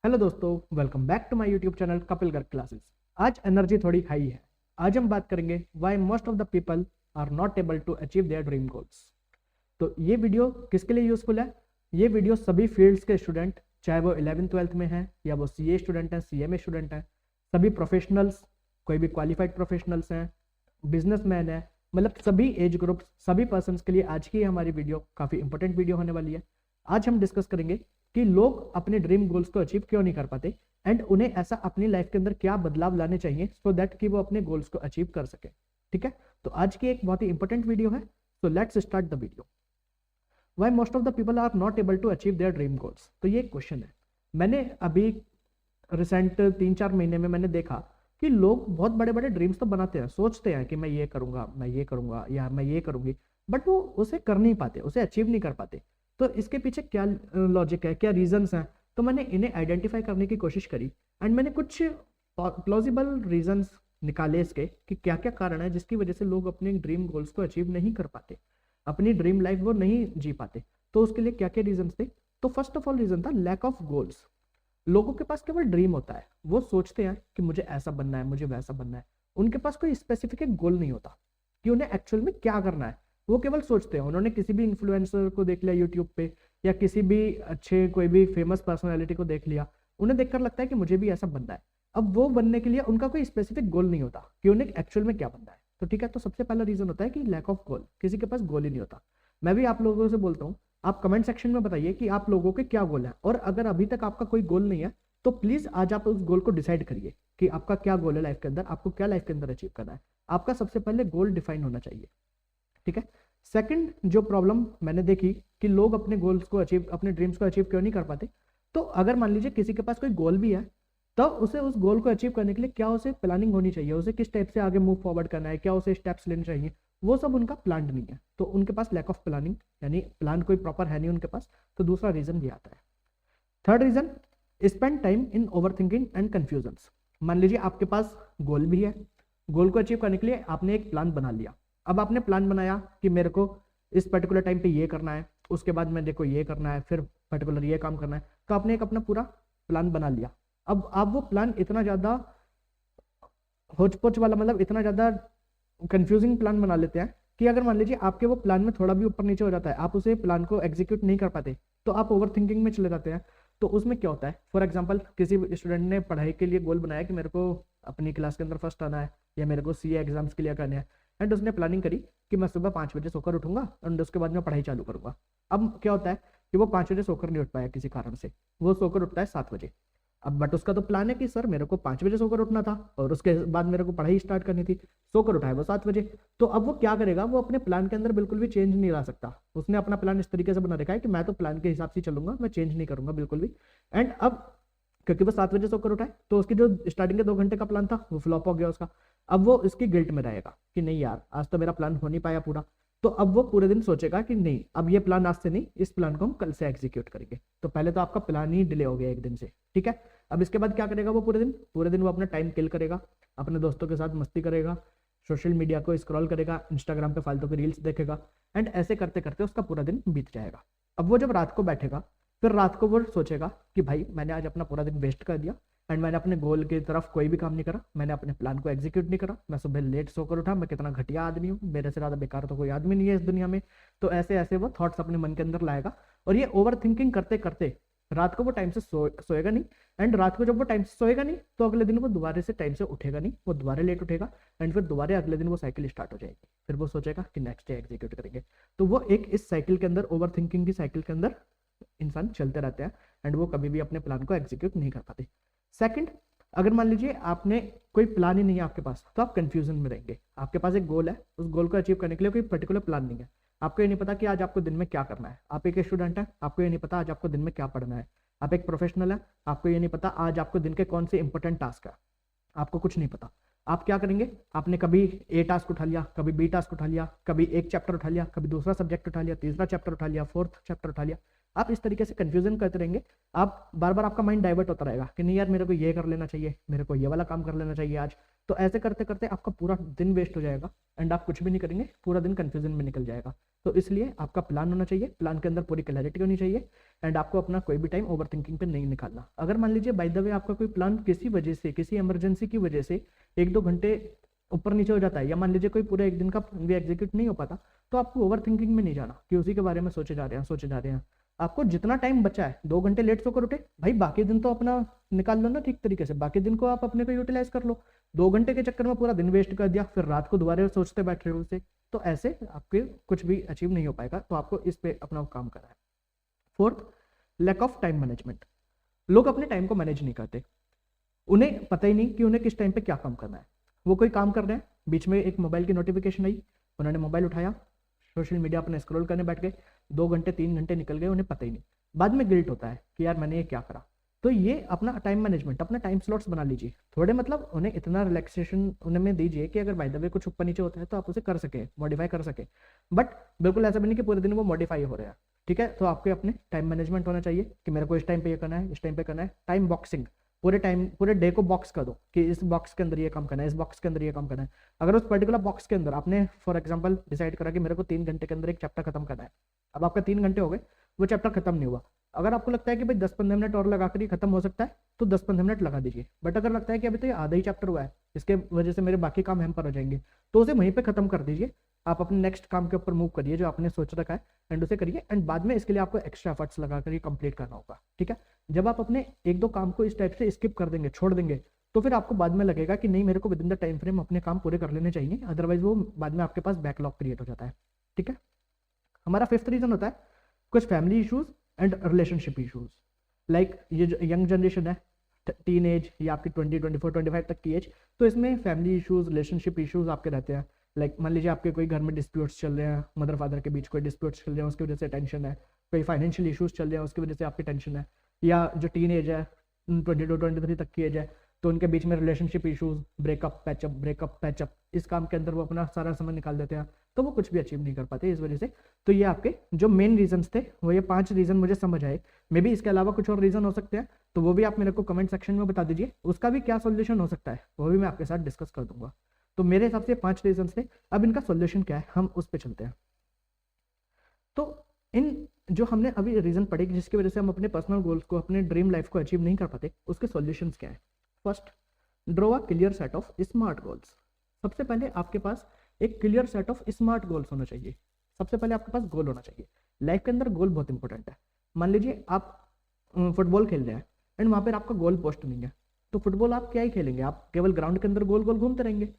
Hello दोस्तों, welcome back to my YouTube channel Kapil Garg classes. आज energy थोड़ी हाई है। आज हम बात करेंगे why most of the people are not able to achieve their dream goals. तो ये वीडियो किसके लिए यूजफुल है? ये वीडियो सभी फील्ड्स के स्टूडेंट, चाहे वो 11th-12th में हैं या वो सीए स्टूडेंट हैं, सीएमए स्टूडेंट हैं, सभी प्रोफेशनल्स, कोई भी क्वालिफाइड प्रोफेशनल्स हैं, बिजनेसमैन है, मतलब सभी एज ग्रुप, सभी पर्सन्स के लिए आज की हमारी वीडियो काफ़ी इंपॉर्टेंट वीडियो होने वाली है। आज हम डिस्कस करेंगे कि लोग अपने ड्रीम गोल्स को अचीव क्यों नहीं कर पाते एंड उन्हें ऐसा अपनी लाइफ के अंदर क्या बदलाव लाने चाहिए सो दैट कि वो अपने गोल्स को अचीव कर सके। ठीक है, तो आज की एक बहुत ही इंपॉर्टेंट वीडियो है। So let's start the video. Why most of the people are not able to achieve their dream goals. तो ये एक क्वेश्चन है। मैंने अभी रिसेंट 3-4 महीने में मैंने देखा कि लोग बहुत बड़े बड़े ड्रीम्स तो बनाते हैं, सोचते हैं कि मैं ये करूंगा, मैं ये करूंगा या मैं ये करूंगी, बट वो उसे कर नहीं पाते, उसे अचीव नहीं कर पाते। तो इसके पीछे क्या लॉजिक है, क्या रीजंस हैं? तो मैंने इन्हें आइडेंटिफाई करने की कोशिश करी एंड मैंने कुछ प्लॉजिबल रीजंस निकाले इसके कि क्या क्या कारण है जिसकी वजह से लोग अपने ड्रीम गोल्स को अचीव नहीं कर पाते, अपनी ड्रीम लाइफ वो नहीं जी पाते। तो उसके लिए क्या क्या रीजंस थे? तो फर्स्ट ऑफ ऑल रीजन था लैक ऑफ गोल्स। लोगों के पास केवल ड्रीम होता है, वो सोचते हैं कि मुझे ऐसा बनना है, मुझे वैसा बनना है। उनके पास कोई स्पेसिफिक गोल नहीं होता कि उन्हें एक्चुअल में क्या करना है। वो केवल सोचते हैं, उन्होंने किसी भी इन्फ्लुएंसर को देख लिया यूट्यूब पे या किसी भी अच्छे कोई भी फेमस पर्सनालिटी को देख लिया, उन्हें देखकर लगता है कि मुझे भी ऐसा बनना है। अब वो बनने के लिए उनका कोई स्पेसिफिक गोल नहीं होता कि उन्हें एक्चुअल में क्या बनना है। तो ठीक है, तो सबसे पहला रीजन होता है कि लैक ऑफ गोल, किसी के पास गोल ही नहीं होता। मैं भी आप लोगों से बोलता हूँ, आप कमेंट सेक्शन में बताइए कि आप लोगों के क्या गोल है, और अगर अभी तक आपका कोई गोल नहीं है तो प्लीज आज आप उस गोल को डिसाइड करिए कि आपका क्या गोल है लाइफ के अंदर, आपको क्या लाइफ के अंदर अचीव करना है। आपका सबसे पहले गोल डिफाइन होना चाहिए। ठीक है। सेकंड जो प्रॉब्लम मैंने देखी कि लोग अपने गोल्स को अचीव, अपने ड्रीम्स को अचीव क्यों नहीं कर पाते। तो अगर मान लीजिए किसी के पास कोई गोल भी है, तो उसे उस गोल को अचीव करने के लिए क्या उसे प्लानिंग होनी चाहिए, उसे किस टाइप से आगे मूव फॉरवर्ड करना है, क्या उसे स्टेप्स लेने चाहिए, वो सब उनका प्लान नहीं है। तो उनके पास लैक ऑफ प्लानिंग, यानी प्लान कोई प्रॉपर है नहीं उनके पास। तो दूसरा रीजन ये आता है। Third reason, spend time in over thinking and confusions. मान लीजिए आपके पास गोल भी है, गोल को अचीव करने के लिए आपने एक प्लान बना लिया। अब आपने प्लान बनाया कि मेरे को इस पर्टिकुलर टाइम पे ये करना है, उसके बाद मेरे को ये करना है, फिर पर्टिकुलर ये काम करना है। तो आपने एक अपना पूरा प्लान बना लिया। अब आप वो प्लान इतना ज़्यादा होच-पोच वाला, मतलब इतना ज़्यादा कंफ्यूजिंग प्लान बना लेते हैं कि अगर मान लीजिए आपके वो प्लान में थोड़ा भी ऊपर नीचे हो जाता है, आप उसे प्लान को एग्जीक्यूट नहीं कर पाते, तो आप ओवर थिंकिंग में चले जाते हैं। तो उसमें क्या होता है, फॉर एग्जाम्पल किसी स्टूडेंट ने पढ़ाई के लिए गोल बनाया कि मेरे को अपनी क्लास के अंदर फर्स्ट आना है या मेरे को सीए एग्जाम्स क्लियर करने हैं, एंड उसने प्लानिंग करी कि मैं सुबह 5 बजे सोकर उठूंगा एंड उसके बाद मैं पढ़ाई चालू करूंगा। अब क्या होता है कि वो 5 बजे सोकर नहीं उठ पाया किसी कारण से, वो सोकर उठता है 7 बजे। अब बट उसका तो प्लान है कि सर मेरे को 5 बजे सोकर उठना था और उसके बाद मेरे को पढ़ाई स्टार्ट करनी थी, सोकर उठाए वो 7 बजे। तो अब वो क्या करेगा, वो अपने प्लान के अंदर बिल्कुल भी चेंज नहीं ला सकता। उसने अपना प्लान इस तरीके से बना रखा है कि मैं तो प्लान के हिसाब से चलूंगा, मैं चेंज नहीं करूंगा बिल्कुल भी। एंड अब क्योंकि वो 7 बजे सोकर उठाए, तो उसकी जो स्टार्टिंग के 2 घंटे का प्लान था वो फ्लॉप हो गया उसका। अब वो इसकी गिल्ट में रहेगा कि नहीं यार, आज तो मेरा प्लान हो नहीं पाया पूरा। तो अब वो पूरे दिन सोचेगा कि नहीं, अब ये प्लान आज से नहीं, इस प्लान को हम कल से एग्जीक्यूट करेंगे। तो पहले तो आपका प्लान ही डिले हो गया एक दिन से। ठीक है। अब इसके बाद क्या करेगा वो पूरे दिन वो अपना टाइम किल करेगा, अपने दोस्तों के साथ मस्ती करेगा, सोशल मीडिया को स्क्रॉल करेगा, इंस्टाग्राम पे फालतू की रील्स देखेगा, एंड ऐसे करते करते उसका पूरा दिन बीत जाएगा। अब वो जब रात को बैठेगा, फिर रात को वो सोचेगा कि भाई मैंने आज अपना पूरा दिन वेस्ट कर दिया एंड मैंने अपने गोल की तरफ कोई भी काम नहीं करा, मैंने अपने प्लान को एग्जीक्यूट नहीं करा, मैं सुबह लेट सोकर उठा, मैं कितना घटिया आदमी हूँ, मेरे से ज़्यादा बेकार तो कोई आदमी नहीं है इस दुनिया में। तो ऐसे ऐसे वो थॉट्स अपने मन के अंदर लाएगा और ये ओवर थिंकिंग करते करते रात को वो टाइम से सोएगा नहीं। एंड रात को जब वो टाइम से सोएगा नहीं तो अगले दिन वो दोबारा से टाइम से उठेगा नहीं, वो दोबारा लेट उठेगा एंड फिर दोबारा अगले दिन वो साइकिल स्टार्ट हो जाएगी। फिर वो सोचेगा कि नेक्स्ट डे एग्जीक्यूट करेंगे। तो वो एक इस साइकिल के अंदर, ओवर थिंकिंग की साइकिल के अंदर इंसान चलते रहते हैं एंड वो कभी भी अपने प्लान को एग्जीक्यूट नहीं कर पाते। सेकंड, अगर मान लीजिए आपने कोई प्लान ही नहीं है आपके पास, तो आप कंफ्यूजन में रहेंगे। आपके पास एक गोल है, उस गोल को अचीव करने के लिए कोई पर्टिकुलर प्लान नहीं है। आपको ये नहीं पता कि आज आपको दिन में क्या करना है। आप एक स्टूडेंट है, आपको ये नहीं पता आज आपको दिन में क्या पढ़ना है। आप एक प्रोफेशनल है, आपको ये नहीं पता आज आपको दिन के कौन से इंपॉर्टेंट टास्क है। आपको कुछ नहीं पता। आप क्या करेंगे, आपने कभी ए टास्क उठा लिया, कभी बी टास्क उठा लिया, कभी एक चैप्टर उठा लिया, कभी दूसरा सब्जेक्ट उठा लिया, तीसरा चैप्टर उठा लिया, फोर्थ चैप्टर उठा लिया। आप इस तरीके से कंफ्यूजन करते रहेंगे, आप बार बार आपका माइंड डाइवर्ट होता रहेगा कि नहीं यार मेरे को ये कर लेना चाहिए, मेरे को ये वाला काम कर लेना चाहिए आज। तो ऐसे करते करते आपका पूरा दिन वेस्ट हो जाएगा एंड आप कुछ भी नहीं करेंगे, पूरा दिन कंफ्यूजन में निकल जाएगा। तो इसलिए आपका प्लान होना चाहिए, प्लान के अंदर पूरी क्लैरिटी होनी चाहिए एंड आपको अपना कोई भी टाइम ओवर थिंकिंग पे नहीं निकालना। अगर मान लीजिए बाय द वे आपका कोई प्लान किसी वजह से, किसी इमरजेंसी की वजह से 1-2 घंटे ऊपर नीचे हो जाता है, या मान लीजिए कोई पूरा एक दिन का भी एग्जीक्यूट नहीं हो पाता, तो आपको ओवर थिंकिंग में नहीं जाना कि उसी के बारे में सोचे जा रहे हैं। आपको जितना टाइम बचा है, 2 घंटे लेट सोकर उठे भाई, बाकी दिन तो अपना निकाल लो ना ठीक तरीके से, बाकी दिन को आप अपने को यूटिलाइज कर लो। 2 घंटे के चक्कर में पूरा दिन वेस्ट कर दिया, फिर रात को दोबारा सोचते बैठ रहे हो उसे, तो ऐसे आपके कुछ भी अचीव नहीं हो पाएगा। तो आपको इस पे अपना काम करना है। 4th, lack of time management. लोग अपने टाइम को मैनेज नहीं करते, उन्हें पता ही नहीं कि उन्हें किस टाइम पे क्या काम करना है। वो कोई काम कर रहे हैं, बीच में एक मोबाइल की नोटिफिकेशन आई, उन्होंने मोबाइल उठाया, सोशल मीडिया अपने स्क्रॉल करने बैठ गए, 2 घंटे 3 घंटे निकल गए, उन्हें पता ही नहीं। बाद में गिल्ट होता है कि यार मैंने ये क्या करा। तो ये अपना टाइम मैनेजमेंट, अपना टाइम स्लॉट्स बना लीजिए थोड़े, मतलब उन्हें इतना रिलैक्सेशन उन्हें में दीजिए कि अगर बाय द वे कुछ ऊपर नीचे होता है तो आप उसे कर सके, मॉडिफाई कर सके। बट बिल्कुल ऐसा भी नहीं कि पूरे दिन वो मॉडिफाई हो रहा है, ठीक है। तो आपके अपने टाइम मैनेजमेंट होना चाहिए कि मेरे को इस टाइम पे ये करना है, इस टाइम पे करना है। टाइम बॉक्सिंग, पूरे डे को बॉक्स कर दो कि इस बॉक्स के अंदर ये काम करना है, इस बॉक्स के अंदर ये काम करना है। अगर उस पर्टिकुलर बॉक्स के अंदर आपने फॉर एग्जांपल डिसाइड करा कि मेरे को 3 घंटे के अंदर एक चैप्टर खत्म करना है, अब आपका 3 घंटे हो गए, वो चैप्टर खत्म नहीं हुआ। अगर आपको लगता है कि भाई 10-15 मिनट और लगा कर ही खत्म हो सकता है तो 10-15 मिनट लगा दीजिए। बट अगर लगता है कि अभी तो ये आधा ही चैप्टर हुआ है, इसके वजह से मेरे बाकी काम हैम्पर हो जाएंगे, तो उसे वहीं पे खत्म कर दीजिए। आप अपने नेक्स्ट काम के ऊपर मूव करिए जो आपने सोच रखा है एंड उसे करिए, एंड बाद में इसके लिए आपको एक्स्ट्रा एफर्ट्स लगा कर ही कंप्लीट करना होगा, ठीक है। जब आप अपने 1-2 काम को इस टाइप से स्किप कर देंगे, छोड़ देंगे, तो फिर आपको बाद में लगेगा कि नहीं मेरे को with in the time frame अपने काम पूरे कर लेने चाहिए, अदरवाइज वो बाद में आपके पास बैकलॉग क्रिएट हो जाता है, ठीक है। हमारा 5th रीजन होता है कुछ family issues and relationship issues. Like ये जो यंग जनरेशन है, टीन एज या आपकी 20, 24, 25 तक की एज, तो इसमें फैमिली इश्यूज, रिलेशनशिप इश्यूज आपके रहते हैं। लाइक मान लीजिए आपके कोई घर में डिस्प्यूट्स चल रहे हैं, मदर फादर के बीच कोई डिस्प्यूट्स चल रहे हैं, उसकी वजह से टेंशन है। कोई फाइनेंशियल इश्यूज चल रहे हैं, उसकी वजह से आपकी टेंशन है। या जो टीन एज है, 22, 23 तक की एज है, तो उनके बीच में रिलेशनशिप इश्यूज, ब्रेकअप पैचअप, इस काम के अंदर वो अपना सारा समय निकाल देते हैं, तो वो कुछ भी अचीव नहीं कर पाते इस वजह से। तो ये आपके जो मेन रीजंस थे वो ये 5 रीजन मुझे समझ आए। मे बी इसके अलावा कुछ और रीजन हो सकते हैं, तो वो भी आप मेरे को कमेंट सेक्शन में बता दीजिए, उसका भी क्या सोल्यूशन हो सकता है वो भी मैं आपके साथ डिस्कस कर दूंगा। तो मेरे हिसाब से 5 रीजन थे। अब इनका सोल्यूशन क्या है हम उस पर चलते हैं। तो इन जो हमने अभी रीजन पढ़े जिसकी वजह से हम अपने पर्सनल गोल्स को, अपने ड्रीम लाइफ को अचीव नहीं कर पाते, उसके सॉल्यूशंस क्या है। First, draw a clear set of smart goals. सबसे पहले आपके पास एक clear set of smart goals होना चाहिए। सबसे पहले आपके पास गोल होना चाहिए। लाइफ के अंदर गोल बहुत इंपॉर्टेंट है। मान लीजिए आप फुटबॉल खेल रहे हैं एंड वहां पर आपका गोल पोस्ट नहीं है, तो फुटबॉल आप क्या ही खेलेंगे, आप केवल ग्राउंड के अंदर गोल गोल घूमते रहेंगे।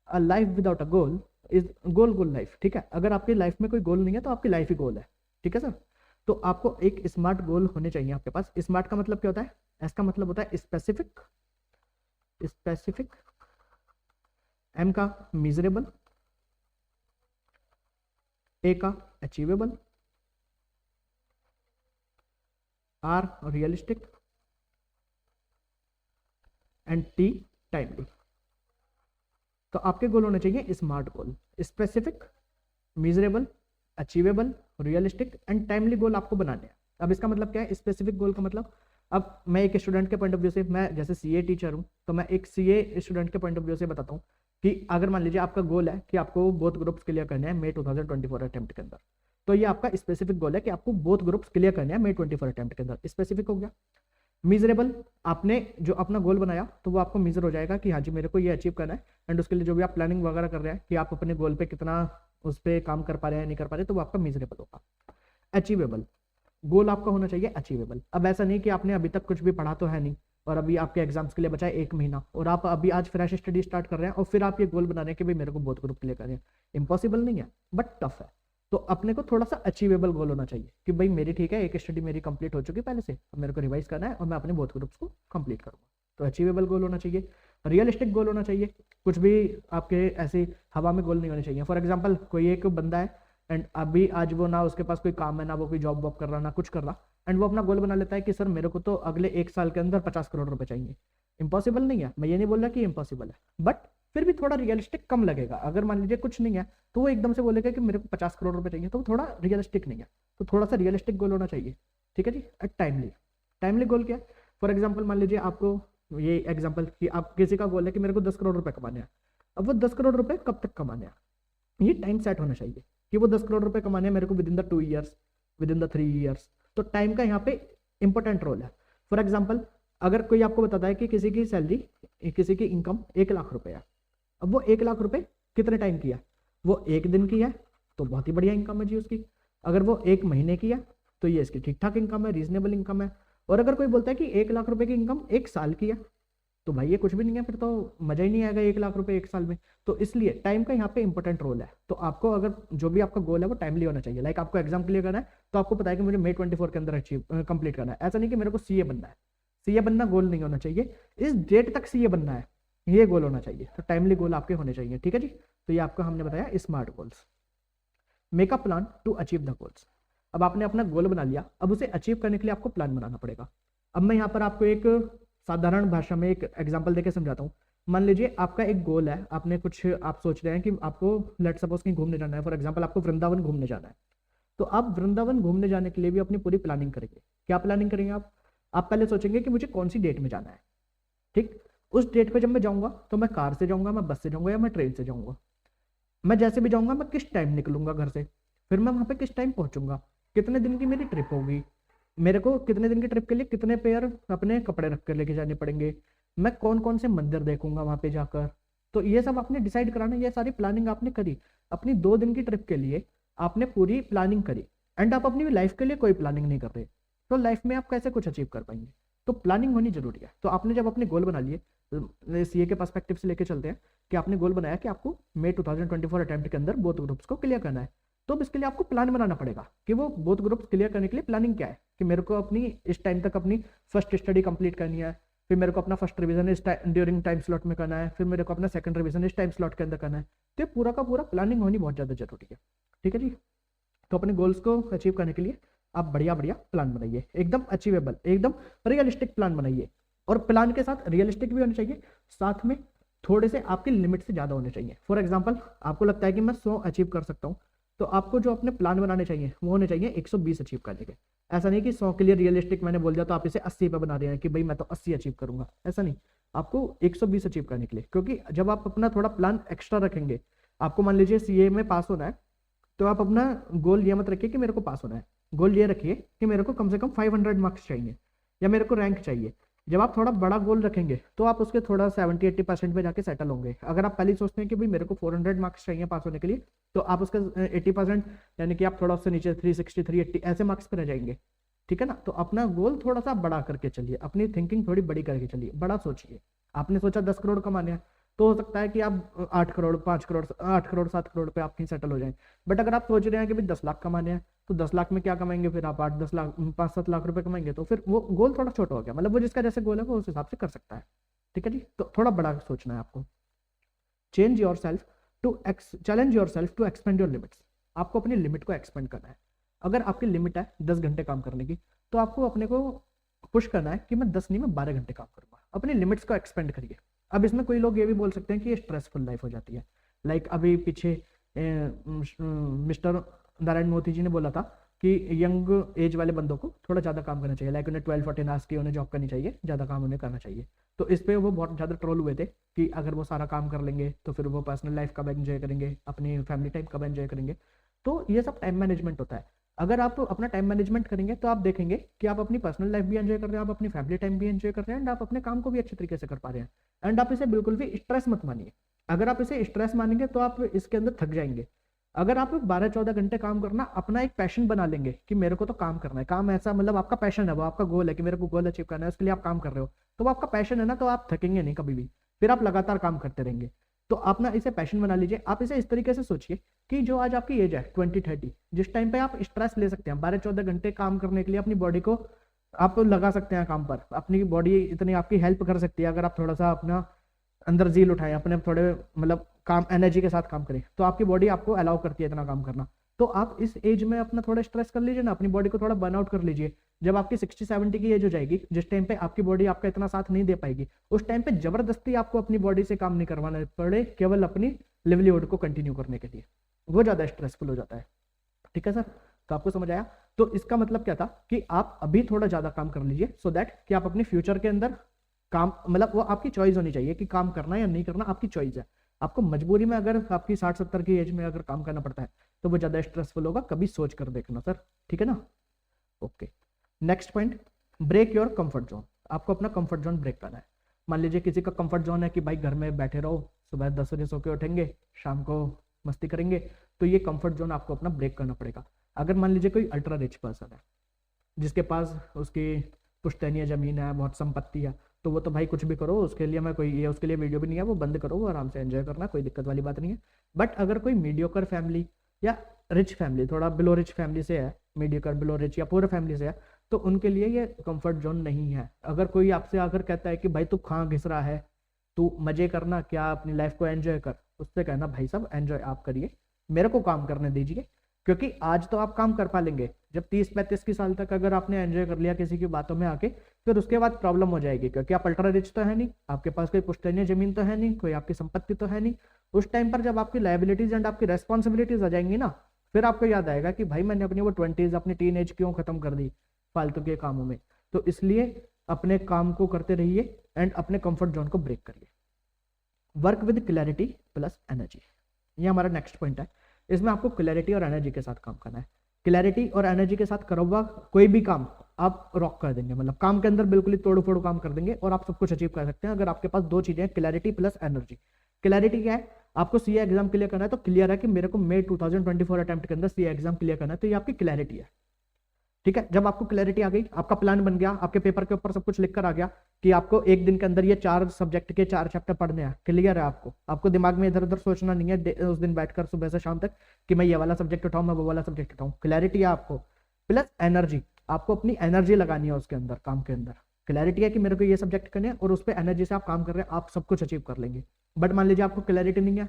A life without a goal is goal life, ठीक है। अगर आपकी लाइफ में कोई गोल नहीं है तो आपकी लाइफ ही गोल है, ठीक है सर। तो आपको एक स्मार्ट गोल होने चाहिए आपके पास। स्मार्ट का मतलब क्या होता है, एस का मतलब होता है स्पेसिफिक, एम का मीजरेबल, ए का achievable, R realistic and T timely. तो आपके गोल होने चाहिए smart goal, specific, measurable, achievable, realistic and timely goal आपको बनाने हैं। अब इसका मतलब क्या है, स्पेसिफिक गोल का मतलब, अब मैं एक स्टूडेंट के पॉइंट ऑफ व्यू से, मैं जैसे सीए टीचर हूं, तो मैं एक सीए स्टूडेंट के पॉइंट ऑफ व्यू से बताता हूं कि अगर मान लीजिए आपका गोल है कि आपको बोथ ग्रुप्स क्लियर करने हैं मई 2024 अटेम्प्ट के अंदर, तो ये आपका स्पेसिफिक गोल है कि आपको बोथ ग्रुप्स क्लियर करने हैं मई 24 अटेम्प्ट के अंदर। स्पेसिफिक हो गया। मीजरेबल, आपने जो अपना गोल बनाया तो वो आपको मीजर हो जाएगा कि हाँ जी मेरे को ये अचीव करना है, एंड उसके लिए जो भी आप प्लानिंग वगैरह कर रहे हैं कि आप अपने गोल पे कितना उस पर काम कर पा रहे हैं नहीं कर पा रहे, तो वो आपका मीजरेबल होगा। अचीवेबल, गोल आपका होना चाहिए अचीवेबल। अब ऐसा नहीं कि आपने अभी तक कुछ भी पढ़ा तो है नहीं और अभी आपके एग्जाम्स के लिए बचा है 1 महीना और आप अभी आज फ्रेश स्टडी स्टार्ट कर रहे हैं और फिर आप ये गोल बना रहे हैं कि भाई मेरे को बहुत ग्रुप क्लियर करें। इंपॉसिबल नहीं है बट टफ है। तो अपने को थोड़ा सा अचीवेबल गोल होना चाहिए कि भाई मेरी ठीक है, एक स्टडी मेरी कंप्लीट हो चुकी पहले से, अब मेरे को रिवाइज करना है और मैं अपने बहुत ग्रुप्स को कंप्लीट करूंगा। तो अचीवेबल गोल होना चाहिए। रियलिस्टिक गोल होना चाहिए, कुछ भी आपके ऐसे हवा में गोल नहीं होने चाहिए। फॉर एग्जाम्पल कोई एक बंदा है एंड अभी आज वो ना उसके पास कोई काम है, ना वो कोई जॉब वॉब कर रहा, ना कुछ कर रहा, एंड वो अपना गोल बना लेता है कि सर मेरे को तो अगले 1 साल के अंदर 50 करोड़ रुपए चाहिए। इंपॉसिबल नहीं है, मैं ये नहीं बोल रहा कि इंपॉसिबल है, बट फिर भी थोड़ा रियलिस्टिक कम लगेगा। अगर मान लीजिए कुछ नहीं है तो वो एकदम से बोलेगा कि मेरे को 50 करोड़ रुपए चाहिए, तो वो थोड़ा रियलिस्टिक नहीं है। तो थोड़ा सा रियलिस्टिक गोल होना चाहिए, ठीक है जी। टाइमली, टाइमली गोल क्या है? फॉर एग्जाम्पल मान लीजिए आपको ये एग्जाम्पल कि आप किसी का गोल है कि मेरे को 10 करोड़ रुपए कमाने हैं। अब वो 10 करोड़ रुपए कब तक कमाने हैं, ये टाइम सेट होना चाहिए कि वो 10 करोड़ रुपए कमाने हैं मेरे को with in the 2 years, with in the 3 years. तो टाइम का यहाँ पे इंपॉर्टेंट रोल है। फॉर एग्जाम्पल अगर कोई आपको बताता है कि किसी की सैलरी, किसी की इनकम 1 लाख रुपए है, अब वो 1 लाख रुपए कितने टाइम की है? वो 1 दिन की है तो बहुत ही बढ़िया इनकम है जी उसकी। अगर वो 1 महीने की है तो ये इसकी ठीक ठाक इनकम है, रीजनेबल इनकम है। और अगर कोई बोलता है कि 1 लाख रुपए की इनकम 1 साल की है, तो भाई ये कुछ भी नहीं है, फिर तो मजा ही नहीं आएगा 1 लाख रुपए 1 साल में। तो इसलिए टाइम का यहाँ पे इंपॉर्टेंट रोल है। तो आपको अगर जो भी आपका गोल है वो टाइमली होना चाहिए। लाइक आपको एग्जाम क्लियर करना है तो आपको पता है कि मुझे May 24 के अंदर अचीव कंप्लीट करना है। ऐसा नहीं कि मेरे को सीए बनना है, सीए बनना गोल नहीं होना चाहिए, इस डेट तक सीए बनना है, ये गोल होना चाहिए। तो टाइमली गोल आपके होने चाहिए, ठीक है जी। तो ये आपको हमने बताया smart goals. Make a plan to achieve the goals. अब आपने अपना गोल बना लिया, अब उसे अचीव करने के लिए आपको प्लान बनाना पड़ेगा। अब मैं यहाँ पर आपको एक साधारण भाषा में एक एग्जांपल देके समझाता हूँ। मान लीजिए आपका एक गोल है, आपने कुछ आप सोच रहे हैं कि आपको लेट सपोज कहीं घूमने जाना है। फॉर एग्जांपल आपको वृंदावन घूमने जाना है, तो आप वृंदावन घूमने जाने के लिए भी अपनी पूरी प्लानिंग करेंगे। क्या प्लानिंग करेंगे आप पहले सोचेंगे कि मुझे कौन सी डेट में जाना है, ठीक। उस डेट पे जब मैं जाऊंगा तो मैं कार से जाऊंगा, मैं बस से जाऊंगा या मैं ट्रेन से जाऊंगा। मैं जैसे भी जाऊंगा मैं किस टाइम निकलूंगा घर से, फिर मैं वहां पे किस टाइम पहुंचूंगा, कितने दिन की मेरी ट्रिप होगी, मेरे को कितने दिन की ट्रिप के लिए कितने पेयर अपने कपड़े रख कर लेके जाने पड़ेंगे, मैं कौन कौन से मंदिर देखूंगा वहां पे जाकर। तो ये सब आपने डिसाइड कराना, ये सारी प्लानिंग आपने करी। अपनी 2 दिन की ट्रिप के लिए आपने पूरी प्लानिंग करी एंड आप अपनी लाइफ के लिए कोई प्लानिंग नहीं कर रहे, तो लाइफ में आप कैसे कुछ अचीव कर पाएंगे? तो प्लानिंग होनी जरूरी है। तो आपने जब अपने गोल बना लिए, सीए के पर्सपेक्टिव से लेके चलते हैं कि आपने गोल बनाया कि आपको May 2024 अटेम्प्ट के अंदर बोथ ग्रुप्स को क्लियर करना है। तो अब इसके लिए आपको प्लान बनाना पड़ेगा कि वो बोथ ग्रुप्स क्लियर करने के लिए प्लानिंग क्या है, कि मेरे को अपनी इस टाइम तक अपनी फर्स्ट स्टडी कंप्लीट करनी है, फिर मेरे को अपना फर्स्ट रिवीजन इस ड्यूरिंग टाइम स्लॉट में करना है, फिर मेरे को अपना सेकंड रिवीजन इस टाइम स्लॉट के अंदर करना है। तो पूरा का पूरा प्लानिंग होनी बहुत ज़्यादा जरूरी है, ठीक है जी। तो अपने गोल्स को अचीव करने के लिए आप बढ़िया बढ़िया प्लान बनाइए, एकदम अचीवेबल, एकदम रियलिस्टिक प्लान बनाइए। और प्लान के साथ रियलिस्टिक भी होने चाहिए, साथ में थोड़े से आपकी लिमिट से ज़्यादा होने चाहिए। फॉर एग्जाम्पल आपको लगता है कि मैं 100 अचीव कर सकता हूँ, तो आपको जो अपने प्लान बनाने चाहिए वो होने चाहिए 120 अचीव करने के। ऐसा नहीं कि 100 के लिए रियलिस्टिक मैंने बोल दिया तो आप इसे 80 पे बना रहे हैं कि भाई मैं तो 80 अचीव करूंगा, ऐसा नहीं। आपको 120 अचीव करने के लिए, क्योंकि जब आप अपना थोड़ा प्लान एक्स्ट्रा रखेंगे, आपको मान लीजिए सीए में पास होना है, तो आप अपना गोल ये मत रखिए कि मेरे को पास होना है, गोल ये रखिए कि मेरे को कम से कम 500 मार्क्स चाहिए या मेरे को रैंक चाहिए। जब आप थोड़ा बड़ा गोल रखेंगे तो आप उसके थोड़ा 70-80% पे जाके सेटल होंगे। अगर आप पहले सोचते हैं कि भाई मेरे को 400 मार्क्स चाहिए पास होने के लिए, तो आप उसका 80% यानी कि आप थोड़ा उससे नीचे 360, 380 ऐसे मार्क्स पर रह जाएंगे, ठीक है ना। तो अपना गोल थोड़ा सा बड़ा करके चलिए, अपनी थिंकिंग थोड़ी बड़ी करके चलिए, बड़ा सोचिए। आपने सोचा 10 करोड़ कमाने हैं, तो हो सकता है कि आप 8 करोड़ 5 करोड़ 8 करोड़ 7 करोड़ पे आप कहीं सेटल हो जाएं। बट अगर आप सोच रहे हैं कि भाई 10 लाख कमाने हैं, तो 10 लाख में क्या कमाएंगे, फिर आप 8-10 लाख 5-7 लाख रुपए कमाएंगे, तो फिर वो गोल थोड़ा छोटा हो गया। मतलब वो जिसका जैसे गोल है वो उस हिसाब से कर सकता है, ठीक है जी। तो थोड़ा बड़ा सोचना है आपको। Change yourself to challenge yourself to expand your limits. आपको अपनी लिमिट को एक्सपेंड करना है। अगर आपकी लिमिट है 10 घंटे काम करने की, तो आपको अपने को पुश करना है कि मैं 10 नहीं मैं 12 घंटे काम करूंगा। अपनी लिमिट्स को एक्सपेंड करिए। अब इसमें कोई लोग ये भी बोल सकते हैं कि ये स्ट्रेसफुल लाइफ हो जाती है। लाइक अभी पीछे मिस्टर नारायण मोदी जी ने बोला था कि यंग एज वाले बंदों को थोड़ा ज़्यादा काम करना चाहिए, लाइक उन्हें 12-14 आवर्स की उन्हें जॉब करनी चाहिए, ज़्यादा काम उन्हें करना चाहिए। तो इस पे वो बहुत ज़्यादा ट्रोल हुए थे कि अगर वो सारा काम कर लेंगे तो फिर वो पर्सनल लाइफ कब एंजॉय करेंगे, अपनी फैमिली टाइम कब एंजॉय करेंगे। तो ये सब टाइम मैनेजमेंट होता है। अगर आप अपना टाइम मैनेजमेंट करेंगे तो आप देखेंगे कि आप अपनी पर्सनल लाइफ भी एंजॉय कर रहे हैं, आप अपनी फैमिली टाइम भी एंजॉय कर रहे हैं, एंड आप अपने काम को भी अच्छे तरीके से कर पा रहे हैं। एंड आप इसे बिल्कुल भी स्ट्रेस मत मानिए। अगर आप इसे स्ट्रेस मानेंगे तो आप इसके अंदर थक जाएंगे। अगर आप 12-14 घंटे काम करना अपना एक पैशन बना लेंगे कि मेरे को तो काम करना है, काम ऐसा मतलब आपका पैशन है, वो आपका गोल है कि मेरे को गोल अचीव करना है, उसके लिए आप काम कर रहे हो, तो वो आपका पैशन है ना, तो आप थकेंगे नहीं कभी भी, फिर आप लगातार काम करते रहेंगे। तो आप ना इसे पैशन बना लीजिए। आप इसे इस तरीके से सोचिए कि जो आज आपकी एज है 20-30, जिस टाइम पे आप स्ट्रेस ले सकते हैं 12-14 घंटे काम करने के लिए, अपनी बॉडी को आप लगा सकते हैं काम पर, अपनी बॉडी इतनी आपकी हेल्प कर सकती है अगर आप थोड़ा सा अपना अंदर जील उठाएं, अपने थोड़े मतलब काम एनर्जी के साथ काम करें, तो आपकी बॉडी आपको अलाउ करती है इतना काम करना। तो आप इस एज में अपना थोड़ा स्ट्रेस कर लीजिए ना, अपनी बॉडी को थोड़ा बर्नआउट कर लीजिए। जब आपकी 60-70 की एज हो जाएगी, जिस टाइम पे आपकी बॉडी आपका इतना साथ नहीं दे पाएगी, उस टाइम पे जबरदस्ती आपको अपनी बॉडी से काम नहीं करवाना पड़े, केवल अपनी लिवलीहुड को कंटिन्यू करने के लिए, वो ज्यादा स्ट्रेसफुल हो जाता है। ठीक है सर, तो आपको समझ आया। तो इसका मतलब क्या था कि आप अभी थोड़ा ज्यादा काम कर लीजिए, सो दैट कि आप अपने फ्यूचर के अंदर काम, मतलब वो आपकी चॉइस होनी चाहिए कि काम करना या नहीं करना, आपकी चॉइस है। आपको मजबूरी में अगर आपकी 60-70 की एज में अगर काम करना पड़ता है तो वो ज्यादा स्ट्रेसफुल होगा, कभी सोच कर देखना सर, ठीक है ना। Okay, next point, break your comfort zone. आपको अपना कंफर्ट जोन ब्रेक करना है। मान लीजिए किसी का कंफर्ट जोन है कि भाई घर में बैठे रहो, सुबह 10 बजे सो के उठेंगे, शाम को मस्ती करेंगे, तो ये कंफर्ट जोन आपको अपना ब्रेक करना पड़ेगा। अगर मान लीजिए कोई अल्ट्रा रिच पर्सन है, जिसके पास उसकी पुश्तैनी जमीन है, बहुत संपत्ति है, तो वो तो भाई कुछ भी करो, उसके लिए मैं कोई ये उसके लिए वीडियो भी नहीं है, वो बंद करो, वो आराम से एंजॉय करना, कोई दिक्कत वाली बात नहीं है। बट अगर कोई मीडियोकर फैमिली या रिच फैमिली, थोड़ा बिलो रिच फैमिली से है, मीडियोकर बिलो रिच या पूरे फैमिली से है, तो उनके लिए ये कंफर्ट जोन नहीं है। अगर कोई आपसे आकर कहता है कि भाई तू कहाँ घिस रहा है, तू मजे करना, क्या अपनी लाइफ को एंजॉय कर, उससे कहना भाई साहब एंजॉय आप करिए, मेरे को काम करने दीजिए। क्योंकि आज तो आप काम कर पा लेंगे, जब 30-35 की साल तक अगर आपने एंजॉय कर लिया किसी की बातों में आके, फिर उसके बाद प्रॉब्लम हो जाएगी, क्योंकि आप अल्ट्रा रिच तो है नहीं, आपके पास कोई पुश्तैनी जमीन तो है नहीं, कोई आपकी संपत्ति तो है नहीं। उस टाइम पर जब आपकी लायबिलिटीज एंड आपकी रेस्पॉन्सिबिलिटीज आ जाएंगी ना, फिर आपको याद आएगा कि भाई मैंने अपनी वो 20s, अपनी टीन एज क्यों खत्म कर दी फालतू के कामों में। तो इसलिए अपने काम को करते रहिए एंड अपने कंफर्ट जोन को ब्रेक करिए। Work with clarity plus energy, ये हमारा नेक्स्ट पॉइंट है। इसमें आपको क्लैरिटी और एनर्जी के साथ काम करना है। क्लैरिटी और एनर्जी के साथ करो हुआ कोई भी काम आप रॉक कर देंगे, मतलब काम के अंदर बिल्कुल ही तोड़ फोड़ काम कर देंगे और आप सब कुछ अचीव कर सकते हैं अगर आपके पास दो चीजें हैं, क्लैरिटी प्लस एनर्जी। क्लैरिटी क्या है, आपको सीए एग्जाम क्लियर करना है, तो क्लियर है कि मेरे को मई 2024 अटेम्प्ट के अंदर सीए एग्जाम क्लियर करना है, तो ये आपकी क्लैरिटी है। ठीक है, जब आपको क्लैरिटी आ गई, आपका प्लान बन गया, आपके पेपर के ऊपर सब कुछ लिख कर आ गया कि आपको एक दिन के अंदर ये 4 सब्जेक्ट के 4 चैप्टर पढ़ने हैं, क्लियर है आपको दिमाग में इधर उधर सोचना नहीं है उस दिन बैठकर सुबह से शाम तक कि मैं ये वाला सब्जेक्ट उठाऊं, मैं वो वाला सब्जेक्ट उठाऊं। क्लैरिटी है आपको, प्लस एनर्जी, आपको अपनी एनर्जी लगानी है उसके अंदर, काम के अंदर। क्लैरिटी है कि मेरे को ये सब्जेक्ट करने हैं और उस पर एनर्जी से आप काम कर रहे हैं, आप सब कुछ अचीव कर लेंगे। बट मान लीजिए आपको क्लैरिटी नहीं है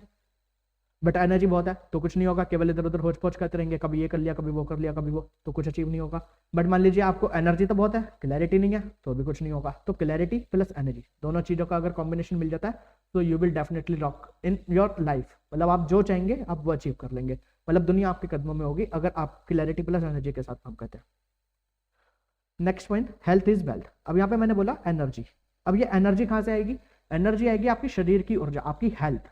बट एनर्जी बहुत है, तो कुछ नहीं होगा, केवल इधर उधर होच पोच करते रहेंगे, कभी ये कर लिया, कभी वो कर लिया, कभी वो, तो कुछ अचीव नहीं होगा। बट मान लीजिए आपको एनर्जी तो बहुत है, क्लैरिटी नहीं है, तो भी कुछ नहीं होगा। तो क्लैरिटी प्लस एनर्जी, दोनों चीजों का अगर कॉम्बिनेशन मिल जाता है तो you will definitely rock in your life. मतलब आप जो चाहेंगे आप वो अचीव कर लेंगे, मतलब दुनिया आपके कदमों में होगी अगर आप क्लैरिटी प्लस एनर्जी के साथ काम करते हैं। Next point, health is wealth. अब यहाँ पे मैंने बोला एनर्जी, अब ये एनर्जी कहाँ से आएगी? एनर्जी आएगी आपकी शरीर की ऊर्जा, आपकी हेल्थ।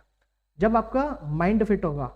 जब आपका माइंड फिट होगा,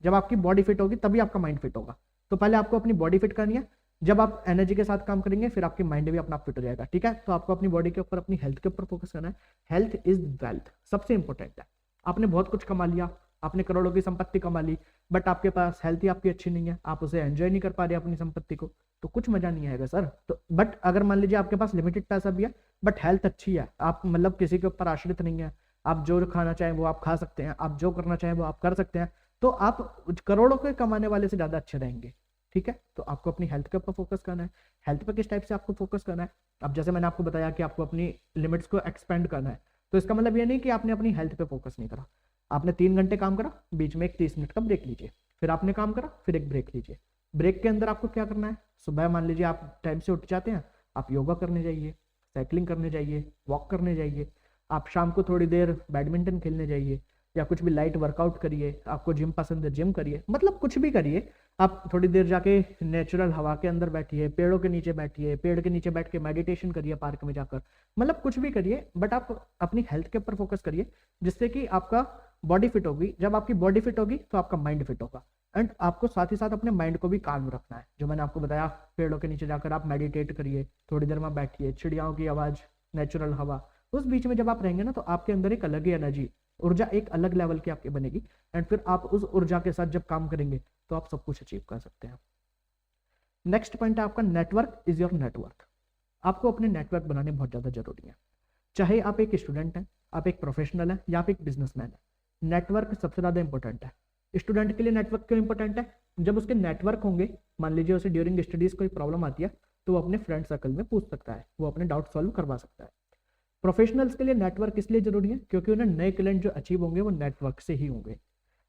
जब आपकी बॉडी फिट होगी, तभी आपका माइंड फिट होगा। तो पहले आपको अपनी बॉडी फिट करनी है, जब आप एनर्जी के साथ काम करेंगे फिर आपकी माइंड भी अपना फिट हो जाएगा। ठीक है, तो आपको अपनी बॉडी के ऊपर, अपनी हेल्थ के ऊपर फोकस करना है। हेल्थ इज वेल्थ, सबसे इंपॉर्टेंट है। आपने बहुत कुछ कमा लिया, आपने करोड़ों की संपत्ति कमा ली, बट आपके पास हेल्थ ही आपकी अच्छी नहीं है, आप उसे एंजॉय नहीं कर पा रहे अपनी संपत्ति को, तो कुछ मजा नहीं आएगा सर। तो बट अगर मान लीजिए आपके पास लिमिटेड पैसा भी है बट हेल्थ अच्छी है, आप मतलब किसी के ऊपर आश्रित नहीं है, आप जो खाना चाहें वो आप खा सकते हैं, आप जो करना चाहें वो आप कर सकते हैं, तो आप करोड़ों के कमाने वाले से ज्यादा अच्छे रहेंगे। ठीक है, तो आपको अपनी हेल्थ के ऊपर फोकस करना है। हेल्थ पे किस टाइप से आपको फोकस करना है? अब जैसे मैंने आपको बताया कि आपको अपनी लिमिट्स को एक्सपेंड करना है, तो इसका मतलब ये नहीं कि आपने अपनी हेल्थ पे फोकस नहीं करा। आपने 3 घंटे काम करा, बीच में एक 30 मिनट का ब्रेक लीजिए, फिर आपने काम करा, फिर एक ब्रेक लीजिए। ब्रेक के अंदर आपको क्या करना है? सुबह मान लीजिए आप टाइम से उठ जाते हैं, आप योगा करने जाइए, साइकिलिंग करने जाइए, वॉक करने जाइए। आप शाम को थोड़ी देर बैडमिंटन खेलने जाइए या कुछ भी लाइट वर्कआउट करिए। आपको जिम पसंद है, जिम करिए, मतलब कुछ भी करिए। आप थोड़ी देर जाके नेचुरल हवा के अंदर बैठिए, पेड़ों के नीचे बैठिए, पेड़ के नीचे बैठ के मेडिटेशन करिए पार्क में जाकर, मतलब कुछ भी करिए, बट आप अपनी हेल्थ के ऊपर फोकस करिए, जिससे कि आपका बॉडी फिट होगी। जब आपकी बॉडी फिट होगी तो आपका माइंड फिट होगा, एंड आपको साथ ही साथ अपने माइंड को भी काम रखना है। जो मैंने आपको बताया, पेड़ों के नीचे जाकर आप मेडिटेट करिए, थोड़ी देर में बैठिए, चिड़ियाओं की आवाज, नेचुरल हवा, उस बीच में जब आप रहेंगे ना, तो आपके अंदर एक अलग ही एनर्जी, ऊर्जा एक अलग लेवल की आपकी बनेगी, एंड फिर आप उस ऊर्जा के साथ जब काम करेंगे तो आप सब कुछ अचीव कर सकते हैं। नेक्स्ट पॉइंट है आपका, नेटवर्क इज योर नेटवर्क। आपको अपने नेटवर्क बनाने बहुत ज्यादा जरूरी है। चाहे आप एक स्टूडेंट हैं, आप एक प्रोफेशनल हैं, या आप एक बिजनेसमैन हैं, नेटवर्क सबसे ज्यादा इंपॉर्टेंट है। स्टूडेंट के लिए नेटवर्क क्यों इंपॉर्टेंट है? जब उसके नेटवर्क होंगे, मान लीजिए उसे ड्यूरिंग स्टडीज कोई प्रॉब्लम आती है, तो वो अपने फ्रेंड सर्कल में पूछ सकता है, वो अपने डाउट सॉल्व करवा सकता है। प्रोफेशनल्स के लिए नेटवर्क इसलिए जरूरी है क्योंकि उन्हें नए क्लाइंट जो अचीव होंगे वो नेटवर्क से ही होंगे।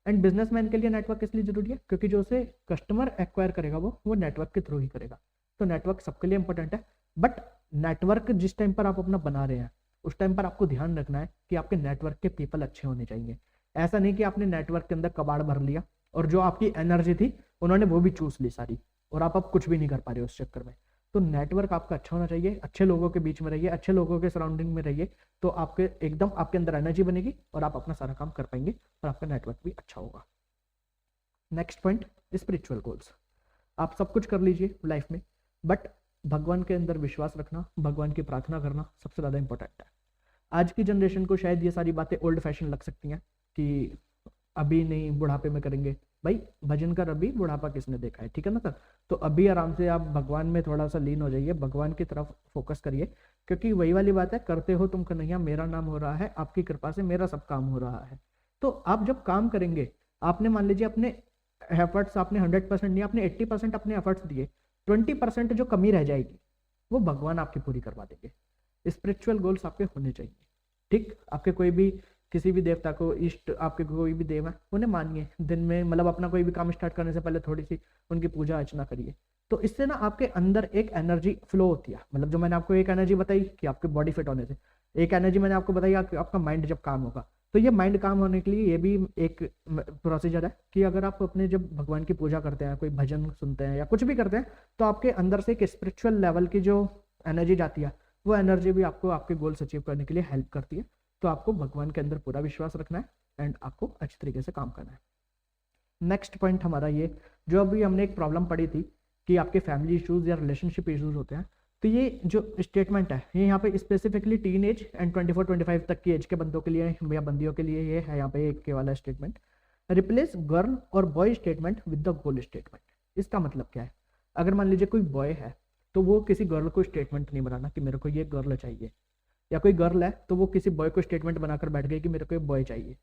एंड बिजनेसमैन के लिए नेटवर्क इसलिए जरूरी है क्योंकि जो उसे कस्टमर एक्वायर करेगा वो नेटवर्क के थ्रू ही करेगा। तो नेटवर्क सबके लिए इंपॉर्टेंट है, बट नेटवर्क जिस टाइम पर आप अपना बना रहे हैं उस टाइम पर आपको ध्यान रखना है कि आपके नेटवर्क के पीपल अच्छे होने चाहिए। ऐसा नहीं कि आपने नेटवर्क के अंदर कबाड़ भर लिया और जो आपकी एनर्जी थी उन्होंने वो भी चूस ली सारी, और आप अब कुछ भी नहीं कर पा रहे उस चक्कर में। तो नेटवर्क आपका अच्छा होना चाहिए, अच्छे लोगों के बीच में रहिए, अच्छे लोगों के सराउंडिंग में रहिए, तो आपके एकदम आपके अंदर एनर्जी बनेगी और आप अपना सारा काम कर पाएंगे और आपका नेटवर्क भी अच्छा होगा। Next point, spiritual goals. आप सब कुछ कर लीजिए लाइफ में, बट भगवान के अंदर विश्वास रखना, भगवान की प्रार्थना करना सबसे ज़्यादा इंपॉर्टेंट है। आज की जनरेशन को शायद ये सारी बातें ओल्ड फैशन लग सकती हैं कि अभी नहीं बुढ़ापे में करेंगे। भाई भजन कर, अभी बुढ़ापा किसने देखा है, ठीक है ना सर। तो अभी आराम से आप भगवान में थोड़ा सा लीन हो जाइए, भगवान की तरफ फोकस करिए, क्योंकि वही वाली बात है, करते हो तुम कन्हैया मेरा नाम हो रहा है, आपकी कृपा से मेरा सब काम हो रहा है। तो आप जब काम करेंगे, आपने मान लीजिए अपने एफर्ट्स आपने 100% नहीं, आपने 80% अपने एफर्ट्स दिए, 20% जो कमी रह जाएगी वो भगवान आपकी पूरी करवा देंगे। स्पिरिचुअल गोल्स आपके होने चाहिए, ठीक। आपके कोई भी किसी भी देवता को, इष्ट आपके कोई भी देव है उन्हें मानिए, दिन में मतलब अपना कोई भी काम स्टार्ट करने से पहले थोड़ी सी उनकी पूजा अर्चना करिए। तो इससे ना आपके अंदर एक एनर्जी फ्लो होती है। मतलब जो मैंने आपको एक एनर्जी बताई कि आपके बॉडी फिट होने से, एक एनर्जी मैंने आपको बताई आपका माइंड जब काम होगा, तो ये माइंड काम होने के लिए ये भी एक प्रोसीजर है कि अगर आप अपने जब भगवान की पूजा करते हैं, कोई भजन सुनते हैं या कुछ भी करते हैं, तो आपके अंदर से एक स्पिरिचुअल लेवल की जो एनर्जी जाती है, वो एनर्जी भी आपको आपके गोल्स अचीव करने के लिए हेल्प करती है। तो आपको भगवान के अंदर पूरा विश्वास रखना है एंड आपको अच्छी तरीके से काम करना है। नेक्स्ट पॉइंट हमारा ये, जो अभी हमने एक प्रॉब्लम पढ़ी थी कि आपके फैमिली इश्यूज या रिलेशनशिप इश्यूज होते हैं, तो ये जो स्टेटमेंट है ये यहाँ पे स्पेसिफिकली टीन एज एंड 24-25 तक की एज के बंदों के लिए या बंदियों के लिए ये है यहाँ पे एक वाला स्टेटमेंट। रिप्लेस गर्ल और boy statement with the goal statement. इसका मतलब क्या है, अगर मान लीजिए कोई बॉय है तो वो किसी गर्ल को स्टेटमेंट नहीं बनाना कि मेरे को ये गर्ल चाहिए, या कोई गर्ल है तो वो किसी बॉय को स्टेटमेंट बनाकर बैठ गई कि मेरे को ये बॉय चाहिए।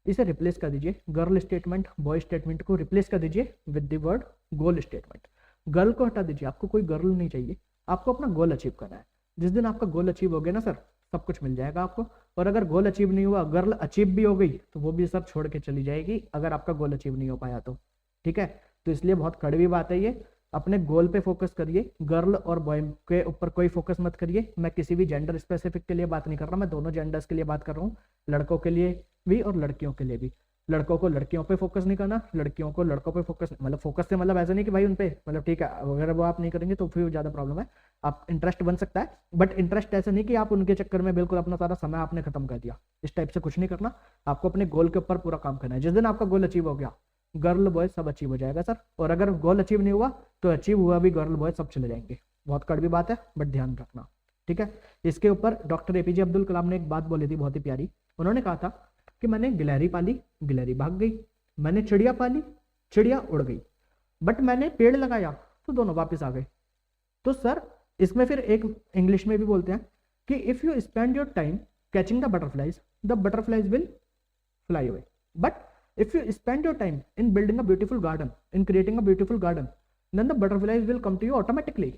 इसे रिप्लेस कर दीजिए, गर्ल स्टेटमेंट बॉय स्टेटमेंट को रिप्लेस कर दीजिए with the word goal statement. Girl को हटा दीजिए, आपको कोई गर्ल नहीं चाहिए, आपको अपना गोल अचीव करना है। जिस दिन आपका गोल अचीव हो गया ना सर, सब कुछ मिल जाएगा आपको। और अगर गोल अचीव नहीं हुआ, गर्ल अचीव भी हो गई तो वो भी सर छोड़ के चली जाएगी अगर आपका गोल अचीव नहीं हो पाया तो, ठीक है। तो इसलिए बहुत कड़वी बात है ये, अपने गोल पे फोकस करिए, गर्ल और बॉय के ऊपर कोई फोकस मत करिए। मैं किसी भी जेंडर स्पेसिफिक के लिए बात नहीं कर रहा, मैं दोनों जेंडर्स के लिए बात कर रहा हूँ, लड़कों के लिए भी और लड़कियों के लिए भी। लड़कों को लड़कियों पे फोकस नहीं करना, लड़कियों को लड़कों पे फोकस, मतलब फोकस से मतलब ऐसा नहीं कि भाई उन पे, मतलब ठीक है अगर वो आप नहीं करेंगे तो फिर ज्यादा प्रॉब्लम है। आप इंटरेस्ट बन सकता है, बट इंटरेस्ट ऐसा नहीं कि आप उनके चक्कर में बिल्कुल अपना सारा समय आपने खत्म कर दिया। इस टाइप से कुछ नहीं करना, आपको अपने गोल के ऊपर पूरा काम करना है। जिस दिन आपका गोल अचीव हो गया, गर्ल बॉय सब अचीव हो जाएगा सर। और अगर गोल अचीव नहीं हुआ तो अचीव हुआ भी गर्ल बॉय सब चले जाएंगे। बहुत कड़वी बात है बट ध्यान रखना, ठीक है। इसके ऊपर डॉक्टर एपीजे अब्दुल कलाम ने एक बात बोली थी बहुत ही प्यारी। उन्होंने कहा था कि मैंने गिलहरी पाली, गिलहरी भाग गई, मैंने चिड़िया पाली, चिड़िया उड़ गई, बट मैंने पेड़ लगाया तो दोनों वापस आ गए। तो सर इसमें फिर एक इंग्लिश में भी बोलते हैं कि if you spend your time catching the butterflies will fly away, but if you spend your time in building a beautiful garden, in creating a beautiful garden, then the butterflies will come to you automatically।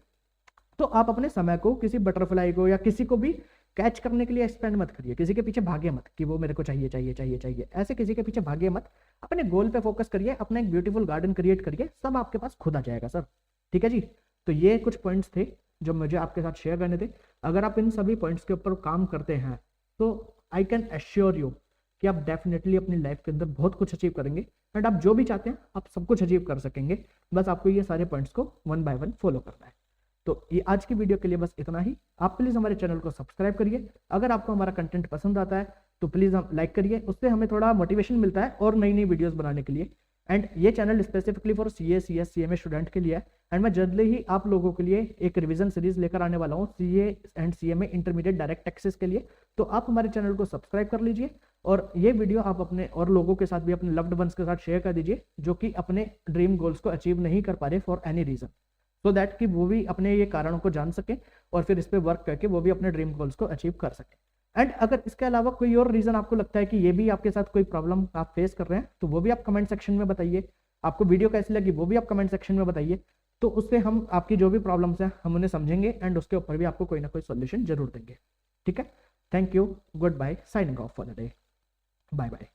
तो आप अपने समय को किसी butterfly को या किसी को भी कैच करने के लिए स्पेंड मत करिए, किसी के पीछे भागे मत कि वो मेरे को चाहिए चाहिए चाहिए चाहिए, ऐसे किसी के पीछे भागे मत। अपने गोल पे फोकस करिए, अपना एक ब्यूटीफुल गार्डन क्रिएट करिए, सब आपके पास खुद आ जाएगा सर, ठीक है जी। तो ये कुछ पॉइंट्स थे जो मुझे आपके साथ शेयर करने थे। अगर आप इन सभी पॉइंट्स के ऊपर काम करते हैं तो आई कैन एश्योर यू कि आप डेफिनेटली अपनी लाइफ के अंदर बहुत कुछ अचीव करेंगे एंड आप जो भी चाहते हैं आप सब कुछ अचीव कर सकेंगे। बस आपको ये सारे पॉइंट्स को 1 बाय 1 फॉलो करना है। तो ये आज की वीडियो के लिए बस इतना ही। आप प्लीज़ हमारे चैनल को सब्सक्राइब करिए। अगर आपको हमारा कंटेंट पसंद आता है तो प्लीज़ हम लाइक करिए, उससे हमें थोड़ा मोटिवेशन मिलता है और नई नई वीडियोस बनाने के लिए। एंड ये channel specifically for CA CS CMA student के लिए है। एंड मैं जल्दी ही आप लोगों के लिए एक रिवीजन सीरीज लेकर आने वाला हूँ CA and CMA intermediate direct access के लिए। तो आप हमारे चैनल को सब्सक्राइब कर लीजिए और ये वीडियो आप अपने और लोगों के साथ भी, अपने लव्ड वंस के साथ शेयर कर दीजिए जो कि अपने ड्रीम गोल्स को अचीव नहीं कर पा रहे for any reason, so that कि वो भी अपने ये कारणों को जान सके और फिर इस पर वर्क करके वो भी अपने ड्रीम गोल्स को अचीव कर सके। एंड अगर इसके अलावा कोई और रीजन आपको लगता है कि ये भी आपके साथ कोई प्रॉब्लम आप फेस कर रहे हैं तो वो भी आप कमेंट सेक्शन में बताइए। आपको वीडियो कैसी लगी वो भी आप कमेंट सेक्शन में बताइए, तो उससे हम आपकी जो भी प्रॉब्लम्स हैं हम उन्हें समझेंगे एंड उसके ऊपर भी आपको कोई ना कोई सॉल्यूशन जरूर देंगे, ठीक है। Thank you, goodbye, signing off for the day, bye bye.